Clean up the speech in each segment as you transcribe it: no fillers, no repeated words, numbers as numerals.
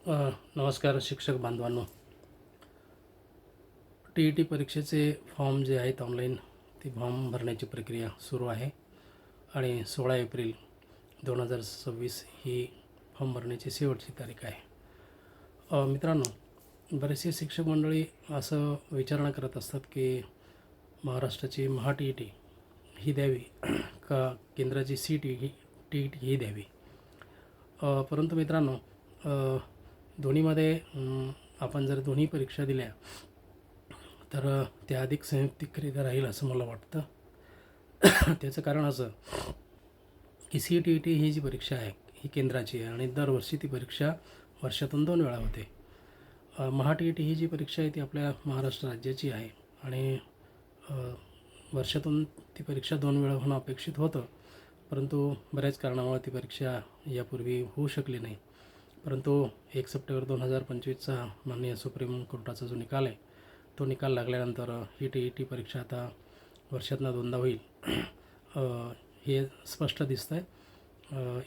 नमस्कार शिक्षक बांधवांनो. TET परीक्षेचे फॉर्म जे आहेत ऑनलाईन ती फॉर्म भरण्याची प्रक्रिया सुरू आहे आणि 16 एप्रिल 2026 ही फॉर्म भरण्याची शेवटची तारीख आहे. मित्रांनो, बरेचसे शिक्षक मंडळी असं विचारणा करत असतात की महाराष्ट्राची TET ही द्यावी का केंद्राची TET ही द्यावी. परंतु मित्रांनो, दोन्हीमध्ये आपण जर दोन्ही परीक्षा दिल्या तर त्या अधिक संयुक्तिकरित्या राहील असं मला वाटतं. त्याचं कारण असं की CTET ही जी परीक्षा आहे ही केंद्राची आहे आणि दरवर्षी ती परीक्षा वर्षातून 2 वेळा होते. TET ही जी परीक्षा आहे ती आपल्या महाराष्ट्र राज्याची आहे आणि वर्षातून ती परीक्षा 2 वेळा होणं अपेक्षित होतं, परंतु बऱ्याच कारणामुळे ती परीक्षा यापूर्वी होऊ शकली नाही. परंतु 1 सप्टेंबर 2025चा माननीय सुप्रीम कोर्टाचा जो निकाल आहे तो निकाल लागल्यानंतर ही TET परीक्षा आता वर्षातनं 2दा होईल हे स्पष्ट दिसतं आहे.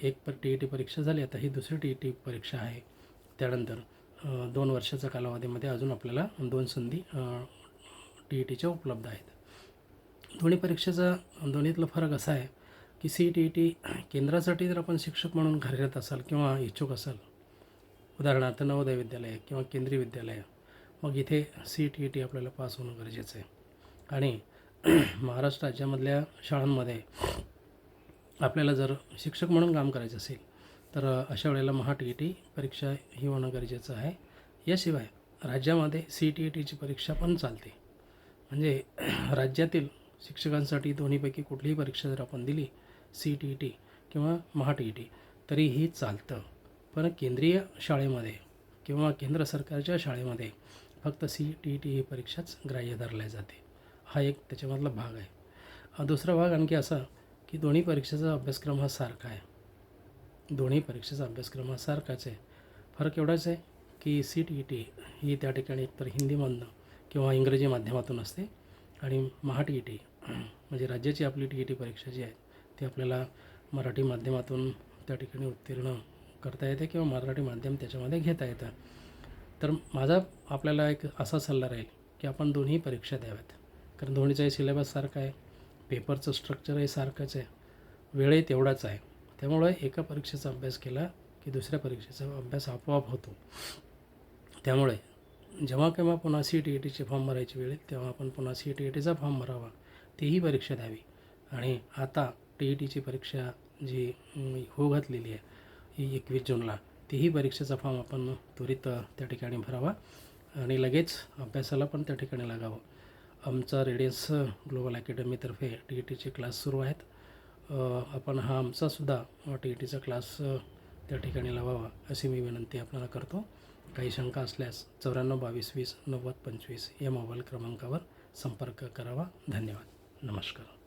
एक TET परीक्षा झाली, आता ही दुसरी TET परीक्षा आहे. त्यानंतर 2 वर्षाच्या कालावधीमध्ये अजून आपल्याला 2 संधी TETच्या उपलब्ध आहेत. दोन्ही परीक्षेचा दोन्हीतला फरक असा आहे की CTET केंद्रासाठी जर आपण शिक्षक म्हणून कार्यरत असाल किंवा इच्छुक असाल, उदाहरणार्थ नवोदय विद्यालय किंवा केंद्रीय विद्यालय, मग इथे CTET आपल्याला पास होणं गरजेचं आहे. आणि महाराष्ट्र राज्यामधल्या शाळांमध्ये आपल्याला जर शिक्षक म्हणून काम करायचं असेल तर अशा वेळेला TET परीक्षा ही होणं गरजेचं आहे. याशिवाय राज्यामध्ये CTETची परीक्षा पण चालते. म्हणजे राज्यातील शिक्षकांसाठी दोन्हीपैकी कुठलीही परीक्षा जर आपण दिली, CTET किंवा TET, तरीही चालतं. पण केंद्रीय शाळेमध्ये किंवा केंद्र सरकारच्या शाळेमध्ये फक्त CTET ही परीक्षाच ग्राह्य धरल्या जाते. हा एक त्याच्यामधला भाग आहे. दुसरा भाग आणखी असा की दोन्ही परीक्षेचा अभ्यासक्रम हा सारखा आहे. दोन्ही परीक्षेचा अभ्यासक्रम हा सारखाच आहे. फरक एवढाच आहे की CTET ही त्या ठिकाणी एकतर हिंदीमधनं किंवा इंग्रजी माध्यमातून असते आणि TET म्हणजे राज्याची आपली TET परीक्षा जी आहे ती आपल्याला मराठी माध्यमातून त्या ठिकाणी उत्तीर्ण करता येते किंवा मराठी माध्यम त्याच्यामध्ये घेता येतं. तर माझा आपल्याला एक असा सल्ला राहील की आपण दोन्ही परीक्षा द्याव्यात, कारण दोन्हीचाही सिलेबस सारखा आहे, पेपरचं स्ट्रक्चरही सारखंच आहे, वेळही तेवढाच आहे. त्यामुळे एका परीक्षेचा अभ्यास केला की दुसऱ्या परीक्षेचा अभ्यास आपोआप होतो. त्यामुळे जेव्हा केव्हा पुन्हा CTETचे फॉर्म भरायची वेळ येईल तेव्हा आपण पुन्हा CTETचा फॉर्म भरावा, तीही परीक्षा द्यावी. आणि आता TETची परीक्षा जी हो घातलेली आहे ही 21 जूनला, तीही परीक्षेचा फॉर्म आपण त्वरित त्या ठिकाणी भरावा आणि लगेच अभ्यासाला पण त्या ठिकाणी लागावं. आमचा रेडियन्स ग्लोबल अकॅडमीतर्फे TETचे क्लास सुरू आहेत. आपण हा आमचासुद्धा TETचा क्लास त्या ठिकाणी लावावा अशी मी विनंती आपल्याला करतो. काही शंका असल्यास 94 22 20 90 25 या मोबाईल क्रमांकावर संपर्क करावा. धन्यवाद. नमस्कार.